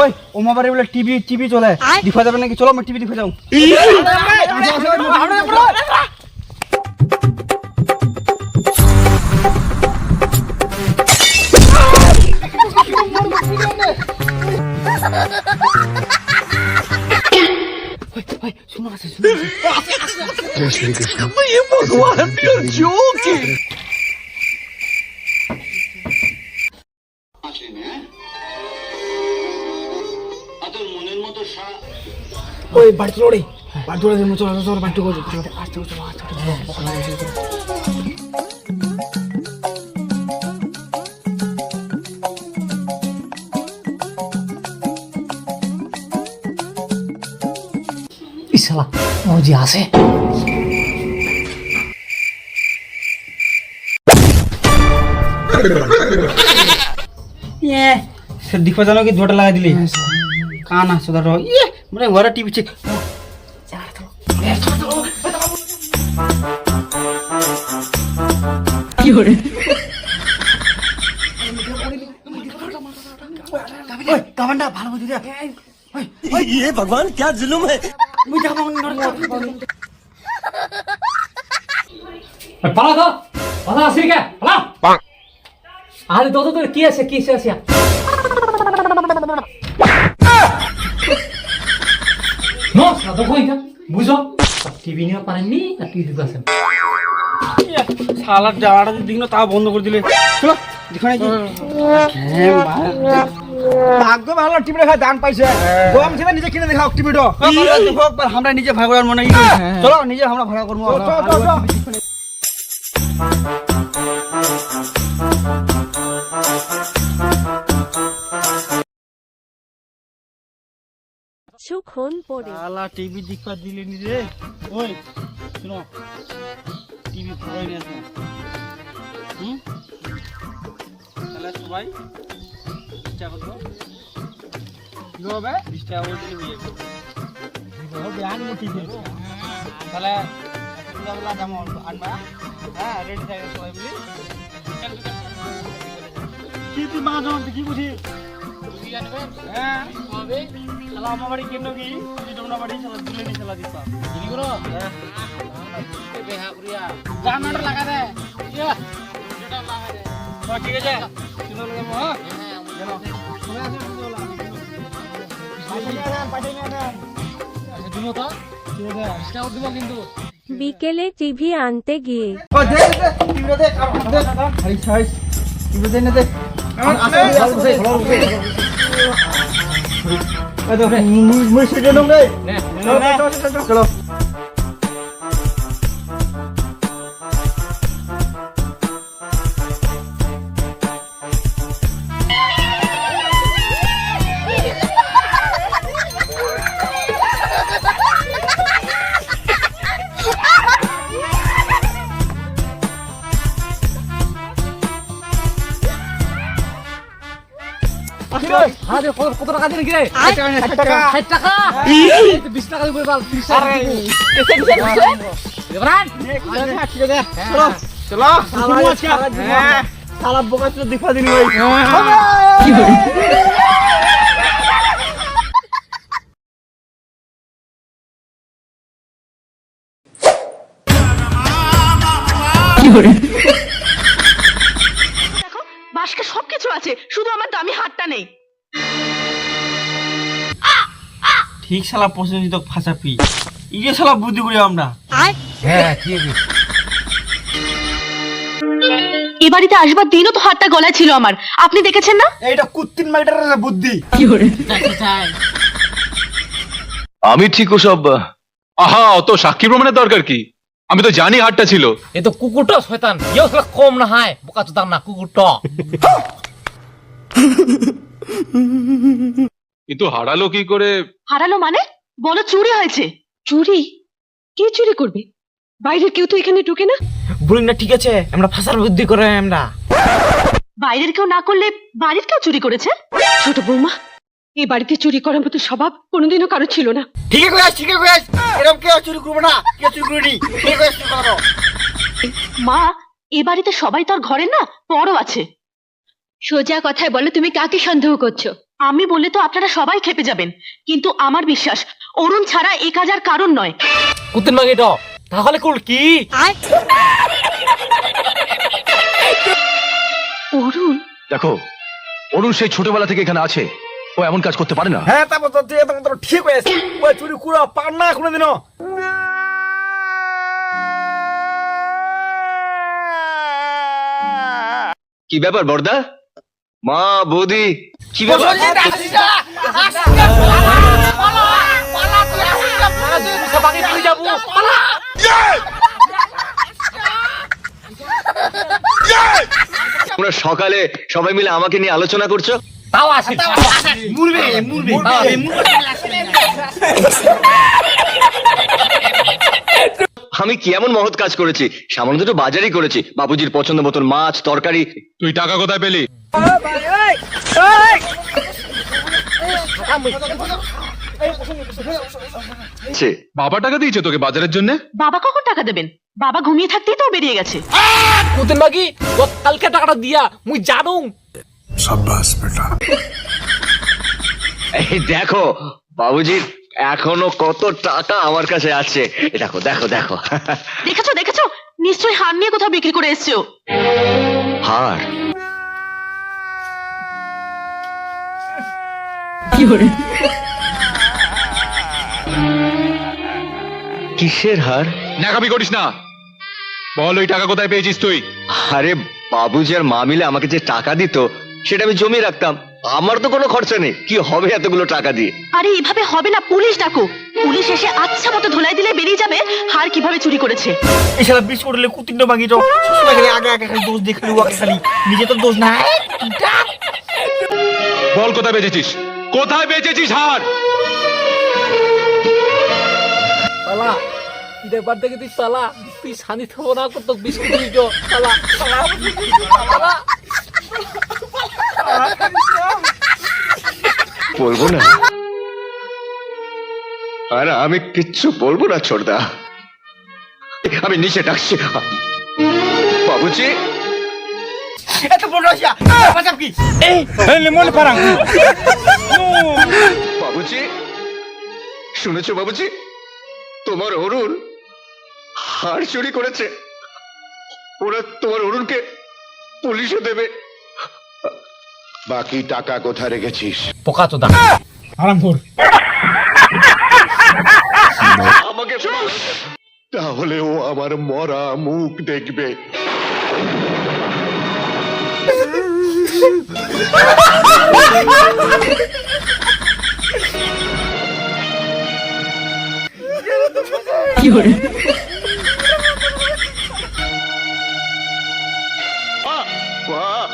ওই ওমা বাড়ি বলে টিভি চলে দেখা যাবে নাকি? চলো আমরা টিভি দেখে যাও। ওই বাড়ি চলো রে, বাড়ি চলে যাবো। চলো বাড়ি চলো, ইসালা ও যে আছে देखो जानो कि झोटा लगा दिली कान सुधार ये মানে ওরা টিভি চেক কি করে ওই কামান্ডা ভালো বুঝি দে ওই ये भगवान क्या जुल्म है मुझे পালা তো পালা আসি কে পালা আরে তো তো কি আছে নো সাদা কই না বুঝো টিভি নিয়ে পারেননি আর টিভি দিতে আসেন শালা জাড়া দিন তা বন্ধ করে দিলে চলো দেখো না ভাগ্য ভালো টিভি দেখা দান পাইছে গম ছেলে নিজে কিনে দেখাও টিভিটা দেখো আমরা নিজে ভাগ করার মনে চলো নিজে আমরা ভাড়া করব কিছুক্ষণ পরে শালা টিভি দেখবা দিলি নি রে ওই শুনো টিভি ভাড়া নিয়ে আসো তাহলে সবাই ইচ্ছা করো কি হবে 20 টাকা করে দিলে হয়ে যাবে দিবো ব্যান মুটি দিবো তাহলে একটা বলা দাম আনবা হ্যাঁ রেডি থাকে সবাই বলি কি তুই মা জান কি বুঝি বুঝি আনবে হ্যাঁ হবে শালা আমার বাড়ি কেমন কি তুই তোমরা বাড়ি শালা দিলে নি শালা দিবা কি করো হ্যাঁ বেহা করিয়া জানাটা লাগা দে ইয়া যেটা লাগা দে ঠিক আছে শুনো লাগা হ্যাঁ জানো শুনে আসে বলা বিকেলে টিভি আনতে গিয়ে চলো কত টাকা দিন কি রে 60 টাকা 20 টাকা দিবে বাল 30 টাকা দেবরান চলো সালা বোকা চলো দেখা দিন ভাই কি করে দেখো বাসকে সবকিছু আছে শুধু আমার দামি হাতটা নেই ঠিক শালা পছন্দ ফাঁসাপি ইয়ে শালা বুদ্ধি করি আমরা হ্যাঁ ঠিক আছে এ বাড়িতে আসবার দিনও তো হাতটা গলায় ছিল আমার আপনি দেখেছেন না এইটা কুত্তিন মাইটার বুদ্ধি কি করে আমি ঠিক ওসব আহা অত সাক্ষী প্রমাণের দরকার কি আমি তো জানি হাতটা ছিল এ তো কুকুরটা শয়তান ইও শালা কম না হয় বোকা চোদা না কুকুরটা কিন্তু হারালো কি করে হারালো মানে বলো চুরি হয়েছে। চুরি? কে চুরি করবে? বাইরের কেউ তো এখানে ঢুকে না। বলুন না, ঠিক আছে, আমরা ফাঁসার বুদ্ধি করে আমরা। বাইরের কেউ না করলে বাড়ির কেউ চুরি করেছে? ছোট বৌমা, এই বাড়িতে চুরি করার মতো স্বভাব কোনোদিনও কারো ছিল না। ঠিক আছে, এরকম কেউ চুরি করবো না, কেউ চুরি করিনি। ঠিক আছে, মা, এ বাড়িতে সবাই তো আর ঘরে না, পরও আছে। সোজা কথায় বলো, তুমি কাকে সন্দেহ করছো? আমি বললে তো আপনারা সবাই খেপে যাবেন, কিন্তু আমার বিশ্বাস অরুণ ছাড়া এ কাজ আর কারণ নয়। কুতুন মাগি তো তাহলে কুল কি? অরুণ? দেখো, অরুণ সেই ছোটবেলা থেকে এখানে আছে, ও এমন কাজ করতে পারে না। হ্যাঁ, তারপর তো তুই একদম তো ঠিক হয়েছে। ও চুরি করা পার না কোনোদিনও। কি ব্যাপার বর্দা? মা, বৌদি, কি ব্যাপার? তোমরা সকালে সবাই মিলে আমাকে নিয়ে আলোচনা করছো। তাও আসে আমি কি এমন মহৎ কাজ করেছি? সামান্য দুটো বাজারই করেছি, বাবুজির পছন্দ মতন মাছ তরকারি। তুই টাকা কোথায় পেলি? বাবা টাকা দিয়েছে তোকে বাজারের জন্য? বাবা কখন টাকা দেবেন? বাবা ঘুমিয়ে থাকতেই তো বেরিয়ে গেছে। কুতুন মাগি কালকে টাকাটা দিয়া মুই জানু। এই দেখো, বাবুজির এখনো কত টাকা আমার কাছে আছে। দেখো দেখো দেখো। দেখেছো দেখেছো, নিশ্চয়ই হার নিয়ে কোথাও বিক্রি করে এসছো। হার? কিসের হার? ন্যাকামি করিস না, বল ওই টাকা কোথায় পেয়েছিস তুই? আরে বাবুজি আর মা মিলে আমাকে যে টাকা দিত সেটা আমি জমিয়ে রাখতাম। আমার তো কোনো খরচা নেই, কি হবে এতগুলো টাকা দিয়ে? আরে এভাবে হবে না, পুলিশ ডাকো। পুলিশ এসে আচ্ছা মতো ধোলাই দিলে বেরিয়ে যাবে হার কিভাবে চুরি করেছে। এছাড়া বিশ করলে কুতিনটা ভাঙি তো আগে আগে খালি দোষ দেখলি, ওকে খালি নিজে তো দোষ নাই। বল কোথায় বেচেছিস, কোথায় বেচেছিস হার? সালা ইদে বাদ দেখে তুই সালা তুই শানি থাকবো না কত বিস্কুট দিও সালা সালা বলবো না, আর আমি কিচ্ছু বলবো না ছোটদা। আমি নিচে ডাকছি। বাবুজি, এত বড় আসিয়া বাঁচাব কি? এই মনে পারাং। বাবুজি, শুনেছো বাবুজি? তোমার অরুণ হার চুরি করেছে। ওরা তোমার অরুণকে পুলিশে দেবে। বাকি টাকা কোথায় রেখেছিস? পোকা তো দা আরাম কর। আমাকে তাহলে ও আমার মরা মুখ দেখবে। বাহ!